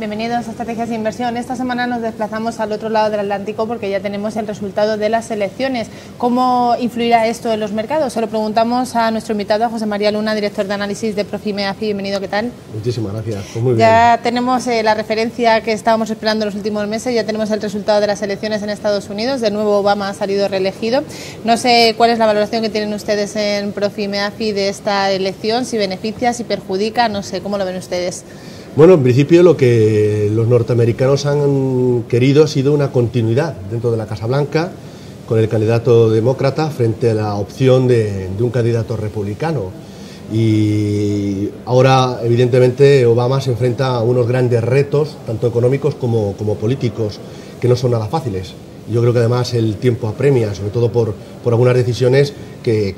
Bienvenidos a Estrategias de Inversión. Esta semana nos desplazamos al otro lado del Atlántico porque ya tenemos el resultado de las elecciones. ¿Cómo influirá esto en los mercados? Se lo preguntamos a nuestro invitado, a José María Luna, director de análisis de Profime AFI. Bienvenido, ¿qué tal? Muchísimas gracias. Pues muy bien. Ya tenemos la referencia que estábamos esperando los últimos meses, ya tenemos el resultado de las elecciones en Estados Unidos. De nuevo Obama ha salido reelegido. No sé cuál es la valoración que tienen ustedes en Profime AFI de esta elección, si beneficia, si perjudica, no sé, ¿cómo lo ven ustedes? Bueno, en principio lo que los norteamericanos han querido ha sido una continuidad dentro de la Casa Blanca con el candidato demócrata frente a la opción de un candidato republicano. Y ahora, evidentemente, Obama se enfrenta a unos grandes retos, tanto económicos como políticos, que no son nada fáciles. Yo creo que además el tiempo apremia, sobre todo por algunas decisiones que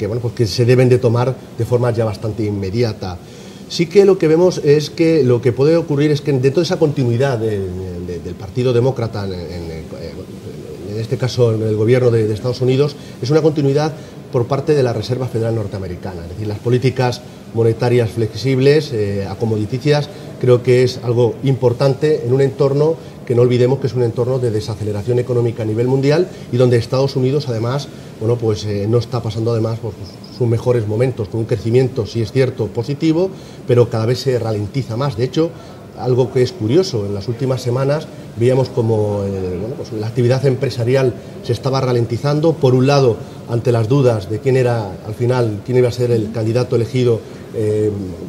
se deben de tomar de forma ya bastante inmediata. Sí que lo que vemos es que lo que puede ocurrir es que dentro de esa continuidad del Partido Demócrata, en este caso en el gobierno de Estados Unidos, es una continuidad por parte de la Reserva Federal Norteamericana. Es decir, las políticas monetarias flexibles, acomoditicias, creo que es algo importante en un entorno que no olvidemos que es un entorno de desaceleración económica a nivel mundial y donde Estados Unidos además no está pasando además sus mejores momentos, con un crecimiento, sí es cierto, positivo, pero cada vez se ralentiza más. De hecho, algo que es curioso, en las últimas semanas veíamos como la actividad empresarial se estaba ralentizando, por un lado ante las dudas de quién iba a ser el candidato elegido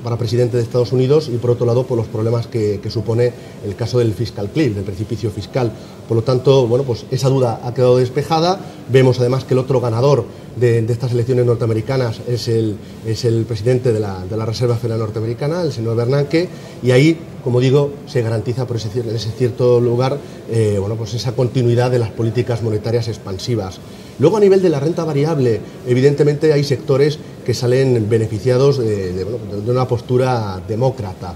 para presidente de Estados Unidos, y por otro lado por los problemas que supone el caso del fiscal cliff, del precipicio fiscal. Por lo tanto, esa duda ha quedado despejada. Vemos además que el otro ganador de estas elecciones norteamericanas es el presidente de la Reserva Federal Norteamericana, el señor Bernanke, y ahí, como digo, se garantiza en ese cierto lugar esa continuidad de las políticas monetarias expansivas. Luego, a nivel de la renta variable, evidentemente hay sectores que salen beneficiados de una postura demócrata.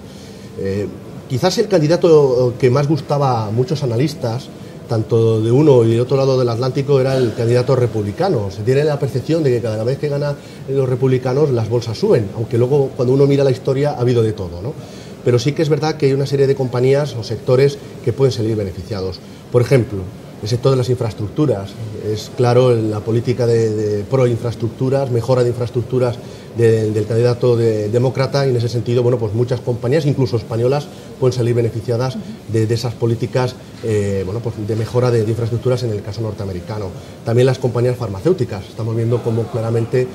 Quizás el candidato que más gustaba a muchos analistas, tanto de uno y del otro lado del Atlántico, era el candidato republicano. Se tiene la percepción de que cada vez que ganan los republicanos las bolsas suben, aunque luego cuando uno mira la historia ha habido de todo, ¿no? Pero sí que es verdad que hay una serie de compañías o sectores que pueden salir beneficiados. Por ejemplo, el sector de las infraestructuras. Es claro la política de pro-infraestructuras, mejora de infraestructuras del candidato demócrata, y en ese sentido, muchas compañías, incluso españolas, pueden salir beneficiadas de esas políticas de mejora de infraestructuras en el caso norteamericano. También las compañías farmacéuticas. Estamos viendo cómo claramente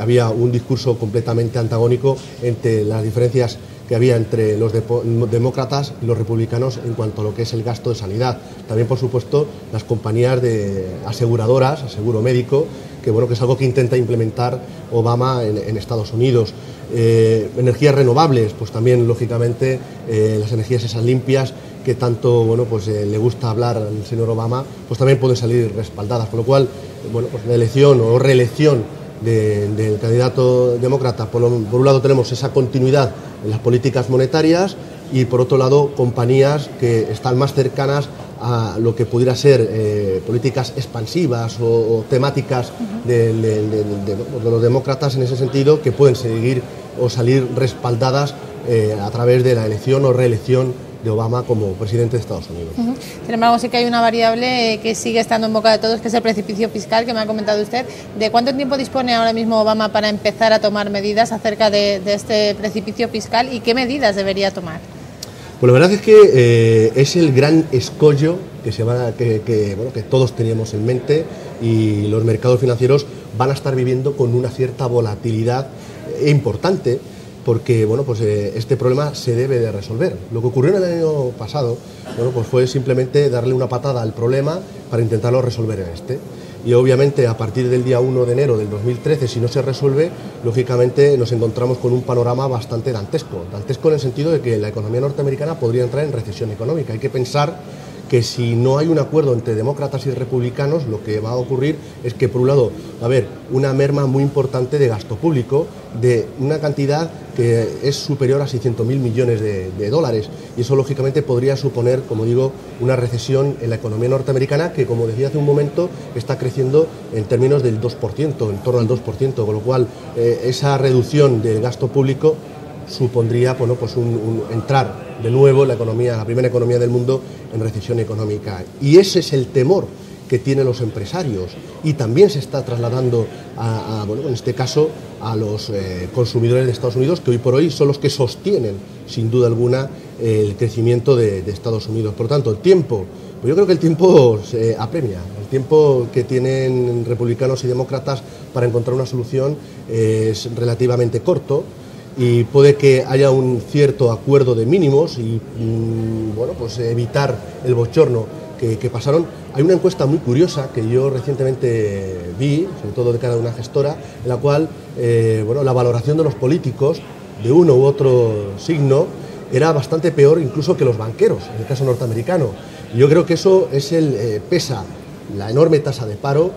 había un discurso completamente antagónico entre las diferencias que había entre los demócratas y los republicanos en cuanto a lo que es el gasto de sanidad. También, por supuesto, las compañías de aseguradoras, seguro médico, que es algo que intenta implementar Obama en Estados Unidos. Energías renovables, pues también, lógicamente, las energías esas limpias que tanto le gusta hablar al señor Obama, pues también pueden salir respaldadas. Por lo cual, la elección o reelección del candidato demócrata, por un lado tenemos esa continuidad en las políticas monetarias, y por otro lado compañías que están más cercanas a lo que pudiera ser políticas expansivas o temáticas de los demócratas en ese sentido, que pueden seguir o salir respaldadas a través de la elección o reelección de Obama como presidente de Estados Unidos. Sin embargo, sí que hay una variable que sigue estando en boca de todos, que es el precipicio fiscal, que me ha comentado usted. ¿De cuánto tiempo dispone ahora mismo Obama para empezar a tomar medidas acerca de este precipicio fiscal, y qué medidas debería tomar? Pues la verdad es que es el gran escollo que todos teníamos en mente, y los mercados financieros van a estar viviendo con una cierta volatilidad importante, porque este problema se debe de resolver. Lo que ocurrió en el año pasado fue simplemente darle una patada al problema para intentarlo resolver en este. Y obviamente a partir del día 1 de enero del 2013, si no se resuelve, lógicamente nos encontramos con un panorama bastante dantesco. Dantesco en el sentido de que la economía norteamericana podría entrar en recesión económica. Hay que pensar que si no hay un acuerdo entre demócratas y republicanos, lo que va a ocurrir es que, por un lado, va a haber una merma muy importante de gasto público, de una cantidad que es superior a 600.000 millones de dólares, y eso lógicamente podría suponer, como digo, una recesión en la economía norteamericana, que, como decía hace un momento, está creciendo en términos del 2%, en torno al 2%, con lo cual esa reducción del gasto público supondría bueno, pues entrar de nuevo la primera economía del mundo en recesión económica. Y ese es el temor que tienen los empresarios y también se está trasladando bueno, en este caso a los consumidores de Estados Unidos, que hoy por hoy son los que sostienen sin duda alguna el crecimiento de Estados Unidos. Por lo tanto, el tiempo, pues yo creo que el tiempo se apremia, el tiempo que tienen republicanos y demócratas para encontrar una solución es relativamente corto y puede que haya un cierto acuerdo de mínimos y bueno, pues evitar el bochorno que pasaron. Hay una encuesta muy curiosa que yo recientemente vi, sobre todo de cara a una gestora, en la cual bueno, la valoración de los políticos de uno u otro signo era bastante peor incluso que los banqueros, en el caso norteamericano. Y yo creo que eso es pesa la enorme tasa de paro,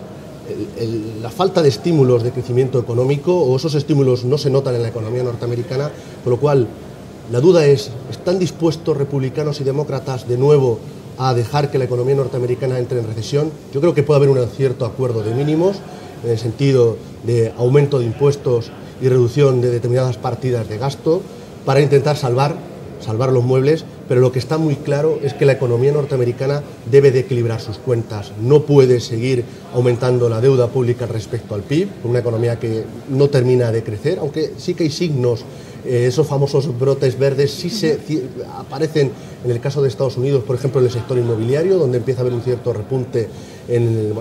la falta de estímulos de crecimiento económico, o esos estímulos no se notan en la economía norteamericana, con lo cual la duda es, ¿están dispuestos republicanos y demócratas de nuevo a dejar que la economía norteamericana entre en recesión? Yo creo que puede haber un cierto acuerdo de mínimos en el sentido de aumento de impuestos y reducción de determinadas partidas de gasto para intentar salvar los muebles, pero lo que está muy claro es que la economía norteamericana debe de equilibrar sus cuentas, no puede seguir aumentando la deuda pública respecto al PIB, una economía que no termina de crecer, aunque sí que hay signos, esos famosos brotes verdes sí aparecen en el caso de Estados Unidos, por ejemplo en el sector inmobiliario, donde empieza a haber un cierto repunte en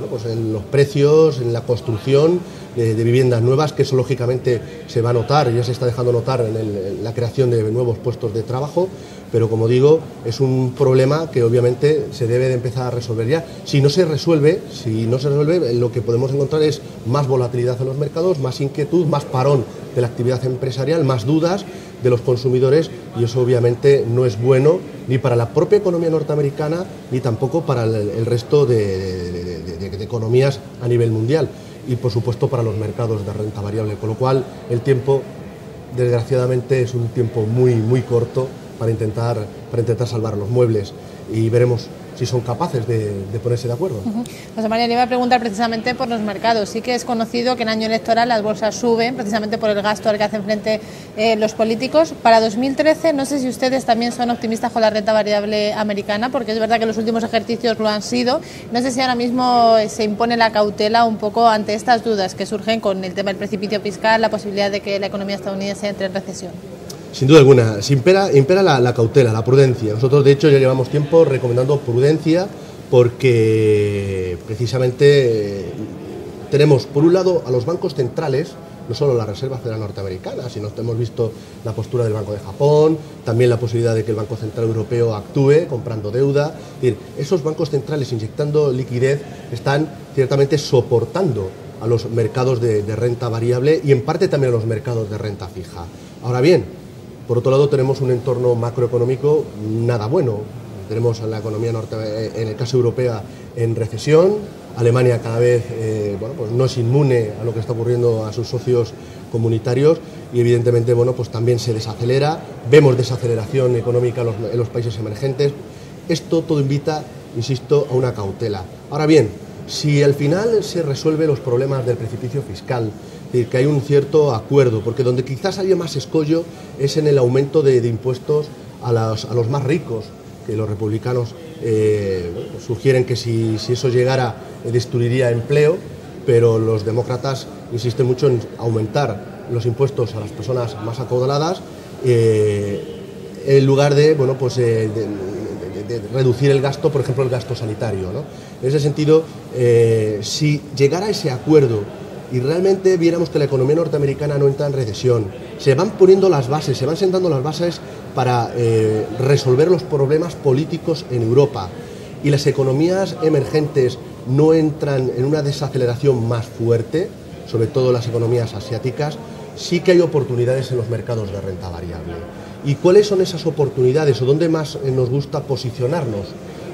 los precios, en la construcción de viviendas nuevas, que eso lógicamente se va a notar, ya se está dejando notar en la creación de nuevos puestos de trabajo, pero como digo, es un problema que obviamente se debe de empezar a resolver ya. Si no se resuelve, lo que podemos encontrar es más volatilidad en los mercados, más inquietud, más parón de la actividad empresarial, más dudas de los consumidores, y eso obviamente no es bueno ni para la propia economía norteamericana ni tampoco para el resto de economías a nivel mundial, y por supuesto para los mercados de renta variable, con lo cual el tiempo desgraciadamente es un tiempo muy, muy corto para intentar salvar los muebles, y veremos si son capaces de ponerse de acuerdo. José María, le iba a preguntar precisamente por los mercados. Sí que es conocido que en año electoral las bolsas suben precisamente por el gasto al que hacen frente los políticos. Para 2013, no sé si ustedes también son optimistas con la renta variable americana, porque es verdad que los últimos ejercicios lo han sido. No sé si ahora mismo se impone la cautela un poco ante estas dudas que surgen con el tema del precipicio fiscal, la posibilidad de que la economía estadounidense entre en recesión. Sin duda alguna, impera la cautela, la prudencia. Nosotros, de hecho, ya llevamos tiempo recomendando prudencia porque precisamente tenemos, por un lado, a los bancos centrales, no solo la Reserva Federal Norteamericana, sino que hemos visto la postura del Banco de Japón, también la posibilidad de que el Banco Central Europeo actúe comprando deuda. Es decir, esos bancos centrales inyectando liquidez están ciertamente soportando a los mercados de renta variable y en parte también a los mercados de renta fija. Ahora bien, por otro lado, tenemos un entorno macroeconómico nada bueno. Tenemos a la economía en el caso europea en recesión. Alemania cada vez pues no es inmune a lo que está ocurriendo a sus socios comunitarios y evidentemente pues también se desacelera. Vemos desaceleración económica en los países emergentes. Esto todo invita, insisto, a una cautela. Ahora bien, si al final se resuelven los problemas del precipicio fiscal, que hay un cierto acuerdo, porque donde quizás haya más escollo es en el aumento de impuestos a los más ricos, que los republicanos sugieren que si eso llegara destruiría empleo, pero los demócratas insisten mucho en aumentar los impuestos a las personas más acaudaladas en lugar de reducir el gasto, por ejemplo el gasto sanitario, ¿no? En ese sentido, si llegara ese acuerdo y realmente viéramos que la economía norteamericana no entra en recesión, se van poniendo las bases, se van sentando las bases para resolver los problemas políticos en Europa y las economías emergentes no entran en una desaceleración más fuerte, sobre todo las economías asiáticas, sí que hay oportunidades en los mercados de renta variable. ¿Y cuáles son esas oportunidades o dónde más nos gusta posicionarnos?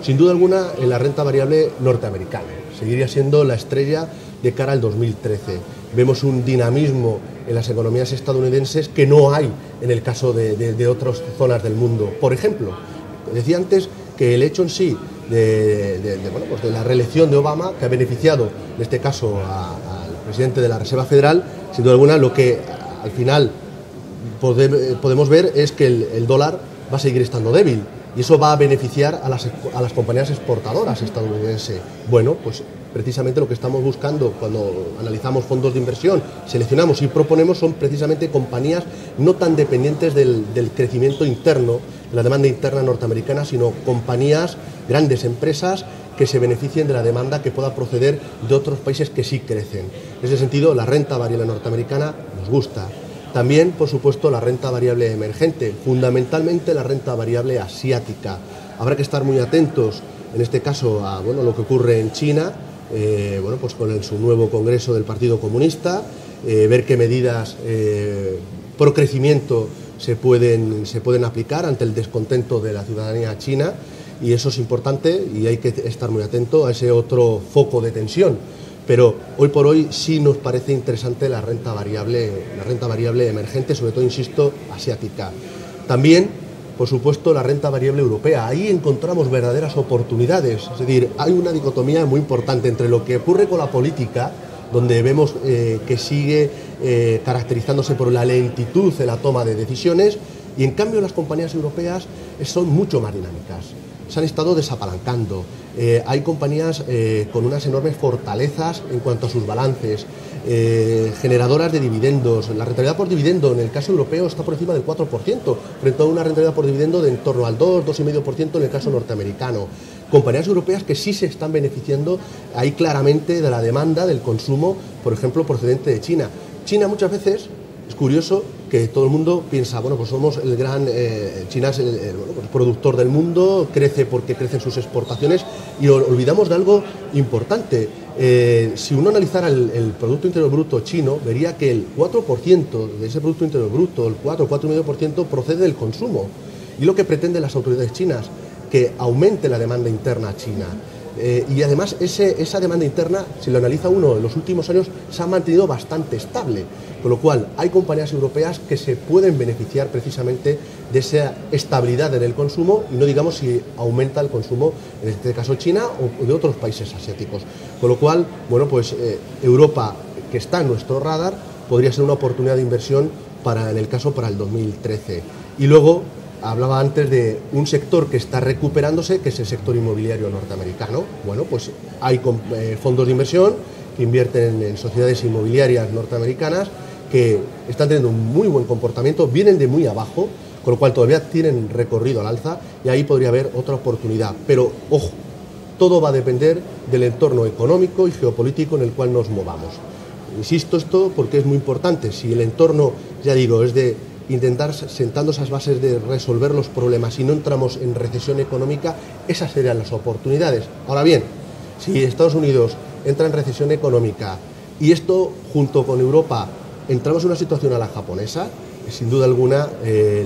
Sin duda alguna en la renta variable norteamericana. Seguiría siendo la estrella de cara al 2013. Vemos un dinamismo en las economías estadounidenses que no hay en el caso de otras zonas del mundo. Por ejemplo, decía antes que el hecho en sí de la reelección de Obama, que ha beneficiado en este caso al presidente de la Reserva Federal, sin duda alguna lo que al final podemos ver es que el dólar va a seguir estando débil y eso va a beneficiar a las compañías exportadoras estadounidenses. Bueno, pues precisamente lo que estamos buscando cuando analizamos fondos de inversión, seleccionamos y proponemos son precisamente compañías no tan dependientes del crecimiento interno, de la demanda interna norteamericana, sino compañías, grandes empresas que se beneficien de la demanda que pueda proceder de otros países que sí crecen. En ese sentido, la renta variable norteamericana nos gusta. También, por supuesto, la renta variable emergente, fundamentalmente la renta variable asiática. Habrá que estar muy atentos, en este caso, a lo que ocurre en China, pues con su nuevo Congreso del Partido Comunista, ver qué medidas pro crecimiento se pueden aplicar ante el descontento de la ciudadanía china, y eso es importante y hay que estar muy atento a ese otro foco de tensión. Pero hoy por hoy sí nos parece interesante la renta variable emergente, sobre todo, insisto, asiática. También, por supuesto, la renta variable europea. Ahí encontramos verdaderas oportunidades. Es decir, hay una dicotomía muy importante entre lo que ocurre con la política, donde vemos que sigue caracterizándose por la lentitud en la toma de decisiones, y en cambio las compañías europeas son mucho más dinámicas. Se han estado desapalancando. Hay compañías con unas enormes fortalezas en cuanto a sus balances, generadoras de dividendos. La rentabilidad por dividendo en el caso europeo está por encima del 4%, frente a una rentabilidad por dividendo de en torno al 2-2,5% en el caso norteamericano. Compañías europeas que sí se están beneficiando ahí claramente de la demanda del consumo, por ejemplo, procedente de China. China muchas veces, es curioso que todo el mundo piensa, pues somos el gran, China es el productor del mundo, crece porque crecen sus exportaciones, y olvidamos de algo importante. Si uno analizara el Producto Interior Bruto chino, vería que el 4% de ese Producto Interior Bruto, el 4,5% procede del consumo. Y lo que pretenden las autoridades chinas, que aumente la demanda interna china. Y además esa demanda interna, si lo analiza uno en los últimos años, se ha mantenido bastante estable, con lo cual hay compañías europeas que se pueden beneficiar precisamente de esa estabilidad en el consumo, y no digamos si aumenta el consumo, en este caso China o de otros países asiáticos. Con lo cual, Europa, que está en nuestro radar, podría ser una oportunidad de inversión para el 2013. Y luego hablaba antes de un sector que está recuperándose, que es el sector inmobiliario norteamericano. Pues hay fondos de inversión que invierten en sociedades inmobiliarias norteamericanas que están teniendo un muy buen comportamiento, vienen de muy abajo, con lo cual todavía tienen recorrido al alza, y ahí podría haber otra oportunidad. Pero, ojo, todo va a depender del entorno económico y geopolítico en el cual nos movamos. Insisto esto porque es muy importante. Si el entorno, ya digo, es de intentar sentando esas bases de resolver los problemas y no entramos en recesión económica, esas serían las oportunidades. Ahora bien, si Estados Unidos entra en recesión económica y esto junto con Europa entramos en una situación a la japonesa, sin duda alguna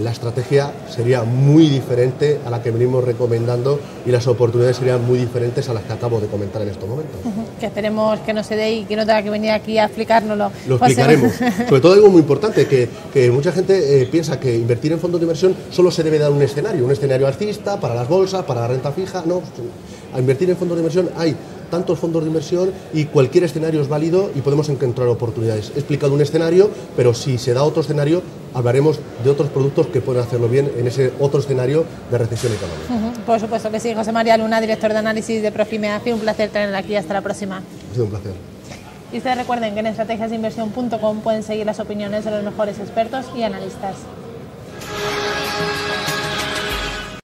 la estrategia sería muy diferente a la que venimos recomendando, y las oportunidades serían muy diferentes a las que acabo de comentar en estos momentos. Que esperemos que no se dé y que no tenga que venir aquí a explicárnoslo. Lo explicaremos. Sobre todo algo muy importante, que mucha gente piensa que invertir en fondos de inversión solo se debe dar un escenario alcista para las bolsas, para la renta fija. No, a invertir en fondos de inversión hay tantos fondos de inversión y cualquier escenario es válido y podemos encontrar oportunidades. He explicado un escenario, pero si se da otro escenario, hablaremos de otros productos que pueden hacerlo bien en ese otro escenario de recesión económica. Por supuesto que sí. José María Luna, director de análisis de Profimeafi, un placer tenerla aquí. Hasta la próxima. Ha sido un placer. Y ustedes recuerden que en estrategiasinversión.com pueden seguir las opiniones de los mejores expertos y analistas.